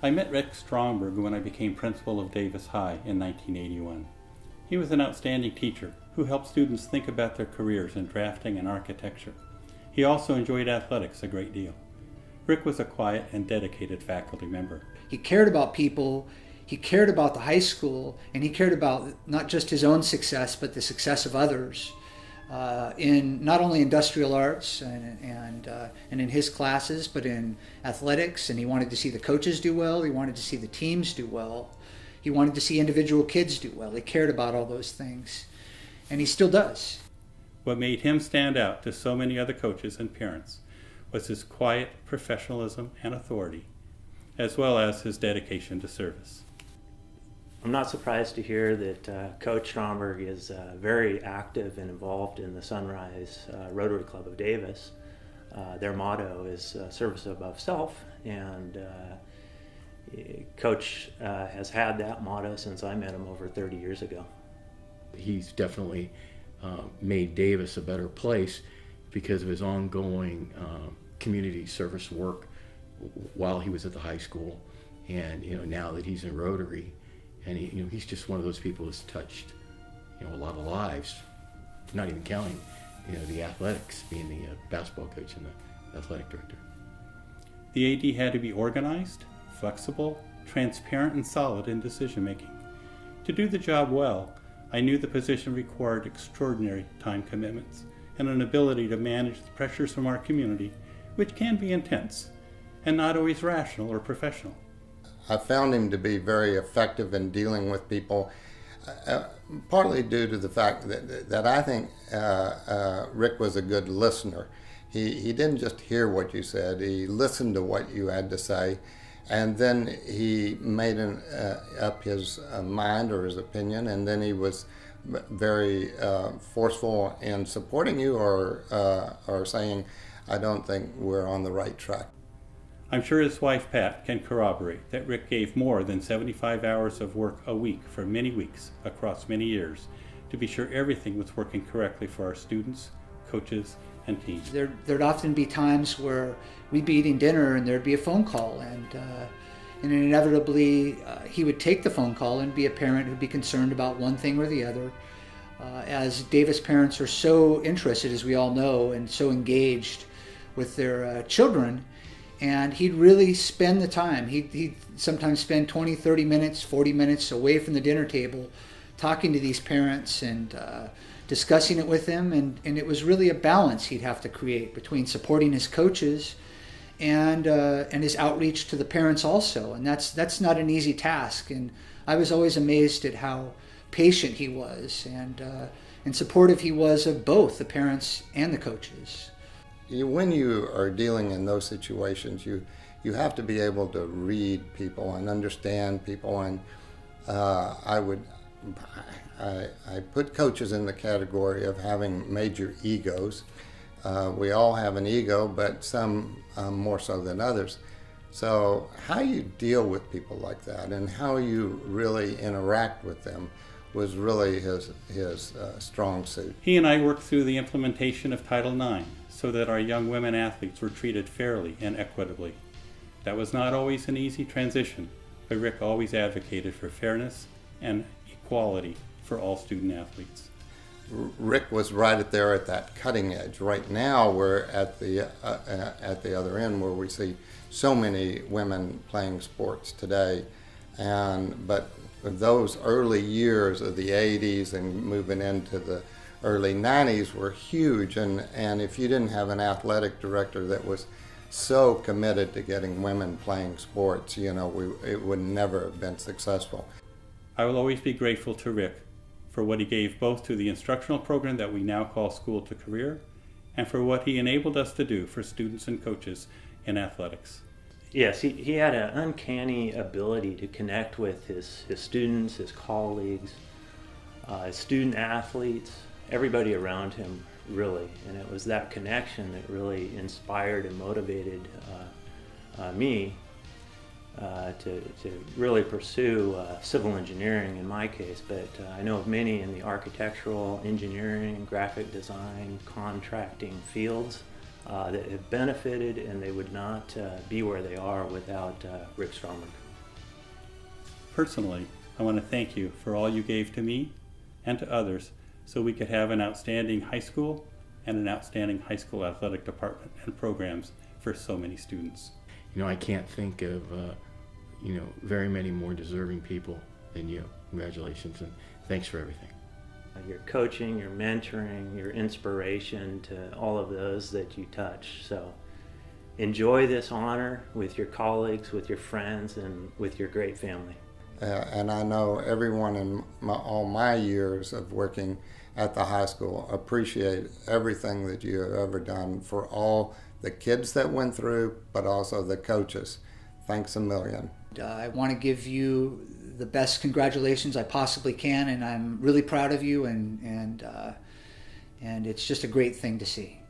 I met Rick Stromberg when I became principal of Davis High in 1981. He was an outstanding teacher who helped students think about their careers in drafting and architecture. He also enjoyed athletics a great deal. Rick was a quiet and dedicated faculty member. He cared about people, he cared about the high school, and he cared about not just his own success, but the success of others in not only industrial arts and in his classes, but in athletics. And he wanted to see the coaches do well, he wanted to see the teams do well, he wanted to see individual kids do well. He cared about all those things, and he still does. What made him stand out to so many other coaches and parents was his quiet professionalism and authority, as well as his dedication to service. I'm not surprised to hear that Coach Stromberg is very active and involved in the Sunrise Rotary Club of Davis. Their motto is service above self, and Coach has had that motto since I met him over 30 years ago. He's definitely made Davis a better place because of his ongoing community service work while he was at the high school, and now that he's in Rotary, and he's just one of those people who's touched a lot of lives, not even counting the athletics, being the basketball coach and the athletic director. The AD had to be organized, flexible, transparent, and solid in decision making. To do the job well, I knew the position required extraordinary time commitments and an ability to manage the pressures from our community, which can be intense and not always rational or professional. I found him to be very effective in dealing with people, partly due to the fact that I think Rick was a good listener. He didn't just hear what you said, he listened to what you had to say, and then he made up his mind or his opinion, and then he was very forceful in supporting you or saying, I don't think we're on the right track. I'm sure his wife Pat can corroborate that Rick gave more than 75 hours of work a week for many weeks across many years to be sure everything was working correctly for our students, coaches, and teams. There'd often be times where we'd be eating dinner and there'd be a phone call, and inevitably he would take the phone call and be a parent who'd be concerned about one thing or the other. As Davis parents are so interested, as we all know, and so engaged with their children, and he'd really spend the time. He'd sometimes spend 20, 30 minutes, 40 minutes away from the dinner table talking to these parents and discussing it with them. And it was really a balance he'd have to create between supporting his coaches and his outreach to the parents also. And that's not an easy task. And I was always amazed at how patient he was and supportive he was of both the parents and the coaches. When you are dealing in those situations, you have to be able to read people and understand people. And I put coaches in the category of having major egos. We all have an ego, but some more so than others. So how you deal with people like that and how you really interact with them was really his strong suit. He and I worked through the implementation of Title IX so that our young women athletes were treated fairly and equitably. That was not always an easy transition, but Rick always advocated for fairness and equality for all student athletes. Rick was right there at that cutting edge. Right now we're at the other end where we see so many women playing sports today, but those early years of the 80s and moving into the early 90s were huge, and if you didn't have an athletic director that was so committed to getting women playing sports, it would never have been successful. I will always be grateful to Rick for what he gave both to the instructional program that we now call School to Career and for what he enabled us to do for students and coaches in athletics. Yes, he had an uncanny ability to connect with his students, his colleagues, his student athletes, everybody around him, really. And it was that connection that really inspired and motivated me to really pursue civil engineering in my case. But I know of many in the architectural, engineering, graphic design, contracting fields that have benefited, and they would not be where they are without Rick Stromberg. Personally, I want to thank you for all you gave to me and to others so we could have an outstanding high school and an outstanding high school athletic department and programs for so many students. You know, I can't think of, very many more deserving people than you. Congratulations, and thanks for everything. Your coaching, your mentoring, your inspiration to all of those that you touch. So enjoy this honor with your colleagues, with your friends, and with your great family. And I know everyone in all my years of working at the high school appreciate everything that you have ever done for all the kids that went through, but also the coaches. Thanks a million. I want to give you the best congratulations I possibly can, and I'm really proud of you, and it's just a great thing to see.